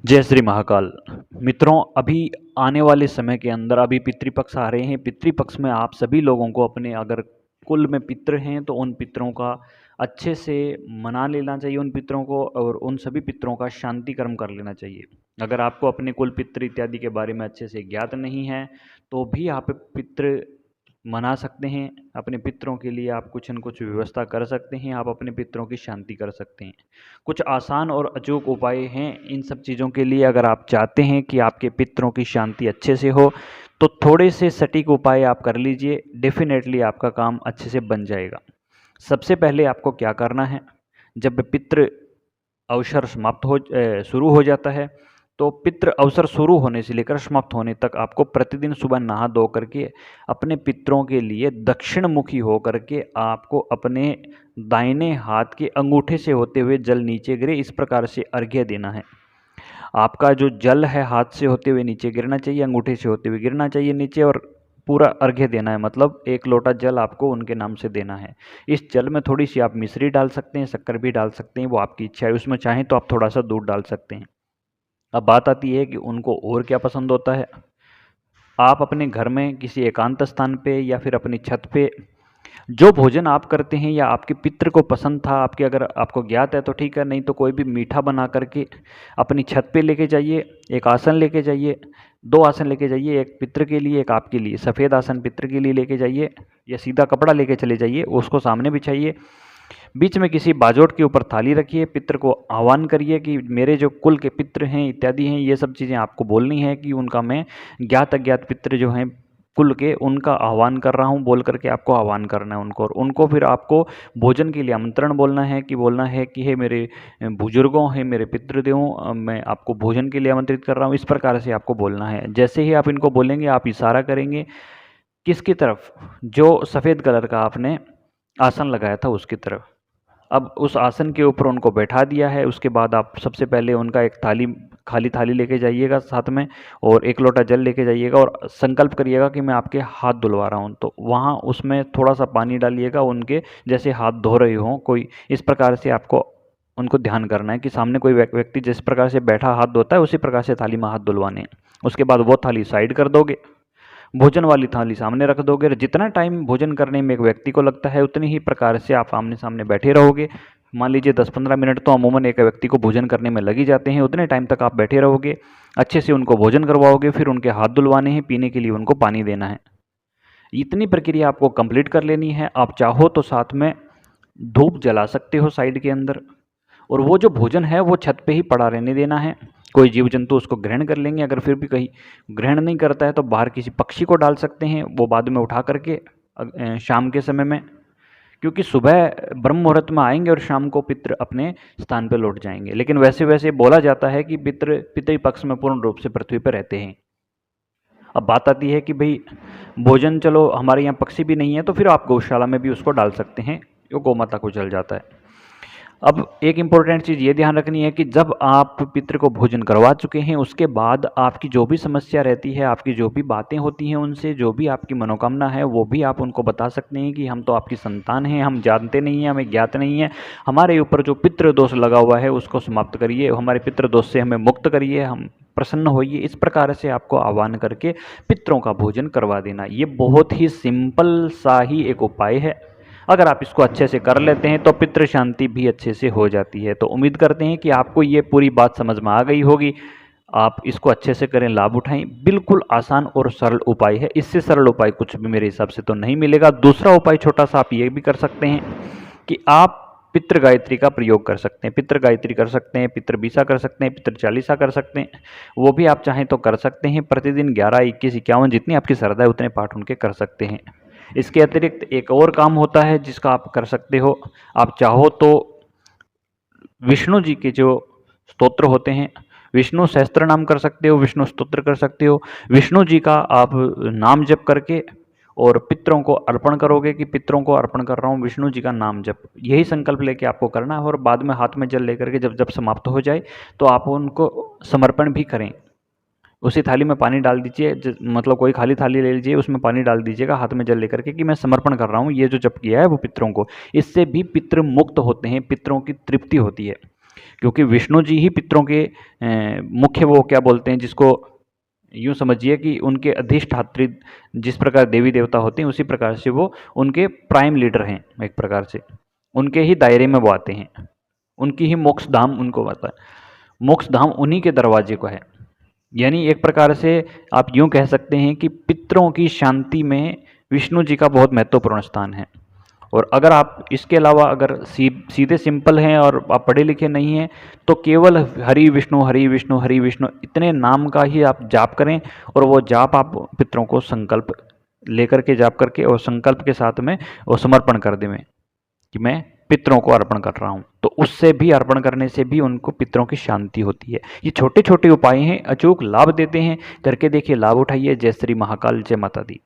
जय श्री महाकाल। मित्रों, अभी आने वाले समय के अंदर अभी पितृपक्ष आ रहे हैं। पितृपक्ष में आप सभी लोगों को अपने अगर कुल में पितृ हैं तो उन पितरों का अच्छे से मना लेना चाहिए उन पितरों को, और उन सभी पितरों का शांति कर्म कर लेना चाहिए। अगर आपको अपने कुल पितृ इत्यादि के बारे में अच्छे से ज्ञात नहीं है तो भी आप पितृ मना सकते हैं। अपने पितरों के लिए आप कुछ न कुछ व्यवस्था कर सकते हैं, आप अपने पितरों की शांति कर सकते हैं। कुछ आसान और अचूक उपाय हैं इन सब चीज़ों के लिए। अगर आप चाहते हैं कि आपके पितरों की शांति अच्छे से हो तो थोड़े से सटीक उपाय आप कर लीजिए, डेफिनेटली आपका काम अच्छे से बन जाएगा। सबसे पहले आपको क्या करना है, जब पितृ अवसर शुरू हो जाता है तो पितृ अवसर शुरू होने से लेकर समाप्त होने तक आपको प्रतिदिन सुबह नहा धो करके अपने पितरों के लिए दक्षिण मुखी हो करके आपको अपने दाहिने हाथ के अंगूठे से होते हुए जल नीचे गिरे इस प्रकार से अर्घ्य देना है। आपका जो जल है हाथ से होते हुए नीचे गिरना चाहिए, अंगूठे से होते हुए गिरना चाहिए नीचे, और पूरा अर्घ्य देना है। मतलब 1 लोटा जल आपको उनके नाम से देना है। इस जल में थोड़ी सी आप मिश्री डाल सकते हैं, शक्कर भी डाल सकते हैं, वो आपकी इच्छा है। उसमें चाहें तो आप थोड़ा सा दूध डाल सकते हैं। अब बात आती है कि उनको और क्या पसंद होता है। आप अपने घर में किसी एकांत स्थान पे या फिर अपनी छत पे जो भोजन आप करते हैं या आपके पितृ को पसंद था, आपके अगर आपको ज्ञात है तो ठीक है, नहीं तो कोई भी मीठा बना करके अपनी छत पे लेके जाइए। एक आसन लेके जाइए, 2 आसन लेके जाइए, एक पितृ के लिए एक आपके लिए। सफ़ेद आसन पितृ के लिए लेके जाइए या सीधा कपड़ा लेके चले जाइए, उसको सामने बिछाइए। बीच में किसी बाजोट के ऊपर थाली रखिए, पितृ को आह्वान करिए कि मेरे जो कुल के पितृ हैं इत्यादि हैं, ये सब चीज़ें आपको बोलनी है कि उनका मैं ज्ञात अज्ञात पितृ जो हैं कुल के, उनका आह्वान कर रहा हूँ, बोल करके आपको आह्वान करना है उनको। और उनको फिर आपको भोजन के लिए आमंत्रण बोलना है कि हे मेरे बुजुर्गों, हे मेरे पितृदेवों, मैं आपको भोजन के लिए आमंत्रित कर रहा हूँ। इस प्रकार से आपको बोलना है। जैसे ही आप इनको बोलेंगे आप इशारा करेंगे किसकी तरफ, जो सफ़ेद कलर का आपने आसन लगाया था उसकी तरफ। अब उस आसन के ऊपर उनको बैठा दिया है, उसके बाद आप सबसे पहले उनका एक खाली थाली लेके जाइएगा साथ में, और 1 लोटा जल लेके जाइएगा और संकल्प करिएगा कि मैं आपके हाथ धुलवा रहा हूँ। तो वहाँ उसमें थोड़ा सा पानी डालिएगा, उनके जैसे हाथ धो रहे हों कोई, इस प्रकार से आपको उनको ध्यान करना है कि सामने कोई व्यक्ति जिस प्रकार से बैठा हाथ धोता है उसी प्रकार से थाली में हाथ धुलवाने हैं। उसके बाद वो थाली साइड कर दोगे, भोजन वाली थाली सामने रख दोगे। जितना टाइम भोजन करने में एक व्यक्ति को लगता है उतनी ही प्रकार से आप आमने सामने बैठे रहोगे। मान लीजिए 10-15 मिनट तो अमूमन एक व्यक्ति को भोजन करने में लग ही जाते हैं। उतने टाइम तक आप बैठे रहोगे, अच्छे से उनको भोजन करवाओगे, फिर उनके हाथ धुलवाने हैं, पीने के लिए उनको पानी देना है। इतनी प्रक्रिया आपको कंप्लीट कर लेनी है। आप चाहो तो साथ में धूप जला सकते हो साइड के अंदर, और वो जो भोजन है वो छत पे ही पड़ा रहने देना है। कोई जीव जंतु उसको ग्रहण कर लेंगे, अगर फिर भी कहीं ग्रहण नहीं करता है तो बाहर किसी पक्षी को डाल सकते हैं, वो बाद में उठा करके शाम के समय में, क्योंकि सुबह ब्रह्म मुहूर्त में आएंगे और शाम को पितृ अपने स्थान पर लौट जाएंगे। लेकिन वैसे वैसे बोला जाता है कि पितृपक्ष में पूर्ण रूप से पृथ्वी पर रहते हैं। अब बात आती है कि भाई भोजन, चलो हमारे यहाँ पक्षी भी नहीं है तो फिर आप गौशाला में भी उसको डाल सकते हैं, वो गौ माता को चल जाता है। अब एक इम्पोर्टेंट चीज़ ये ध्यान रखनी है कि जब आप पितृ को भोजन करवा चुके हैं उसके बाद आपकी जो भी समस्या रहती है, आपकी जो भी बातें होती हैं, उनसे जो भी आपकी मनोकामना है वो भी आप उनको बता सकते हैं कि हम तो आपकी संतान हैं, हम जानते नहीं हैं, हमें ज्ञात नहीं है, हमारे ऊपर जो पितृ दोष लगा हुआ है उसको समाप्त करिए, हमारे पितृ दोष से हमें मुक्त करिए, हम प्रसन्न होइए। इस प्रकार से आपको आह्वान करके पितरों का भोजन करवा देना। ये बहुत ही सिंपल सा ही एक उपाय है। अगर आप इसको अच्छे से कर लेते हैं तो पितृ शांति भी अच्छे से हो जाती है। तो उम्मीद करते हैं कि आपको ये पूरी बात समझ में आ गई होगी। आप इसको अच्छे से करें, लाभ उठाएं। बिल्कुल आसान और सरल उपाय है, इससे सरल उपाय कुछ भी मेरे हिसाब से तो नहीं मिलेगा। दूसरा उपाय छोटा सा आप ये भी कर सकते हैं कि आप पितृ गायत्री का प्रयोग कर सकते हैं। पितृ गायत्री कर सकते हैं, पितृ बीसा कर सकते हैं, पितृ चालीसा कर सकते हैं, वो भी आप चाहें तो कर सकते हैं। प्रतिदिन 11, 21, 51 जितनी आपकी श्रद्धा है उतने पाठ उनके कर सकते हैं। इसके अतिरिक्त एक और काम होता है जिसका आप कर सकते हो। आप चाहो तो विष्णु जी के जो स्तोत्र होते हैं, विष्णु सहस्त्र नाम कर सकते हो, विष्णु स्तोत्र कर सकते हो। विष्णु जी का आप नाम जप करके और पितरों को अर्पण करोगे कि पितरों को अर्पण कर रहा हूँ विष्णु जी का नाम जप, यही संकल्प लेके आपको करना है। और बाद में हाथ में जल लेकर के जब जब समाप्त हो जाए तो आप उनको समर्पण भी करें। उसी थाली में पानी डाल दीजिए, मतलब कोई खाली थाली ले लीजिए, उसमें पानी डाल दीजिएगा हाथ में जल लेकर के कि मैं समर्पण कर रहा हूँ ये जो जप किया है वो पितरों को। इससे भी पितृ मुक्त होते हैं, पितरों की तृप्ति होती है। क्योंकि विष्णु जी ही पितरों के मुख्य वो क्या बोलते हैं जिसको यूँ समझिए कि उनके अधिष्ठात्री जिस प्रकार देवी देवता होते हैं उसी प्रकार से वो उनके प्राइम लीडर हैं एक प्रकार से, उनके ही दायरे में वो आते हैं, उनकी ही मोक्ष धाम उनको आता है, मोक्ष धाम उन्हीं के दरवाजे को है। यानी एक प्रकार से आप यूँ कह सकते हैं कि पितरों की शांति में विष्णु जी का बहुत महत्वपूर्ण स्थान है। और अगर आप इसके अलावा अगर सीधे सिंपल हैं और आप पढ़े लिखे नहीं हैं तो केवल हरि विष्णु हरि विष्णु हरि विष्णु इतने नाम का ही आप जाप करें, और वो जाप आप पितरों को संकल्प लेकर के जाप करके और संकल्प के साथ में वो समर्पण कर दें कि मैं पितरों को अर्पण कर रहा हूँ, तो उससे भी अर्पण करने से भी उनको पितरों की शांति होती है। ये छोटे छोटे उपाय हैं, अचूक लाभ देते हैं, करके देखिए, लाभ उठाइए। जय श्री महाकाल, जय माता दी।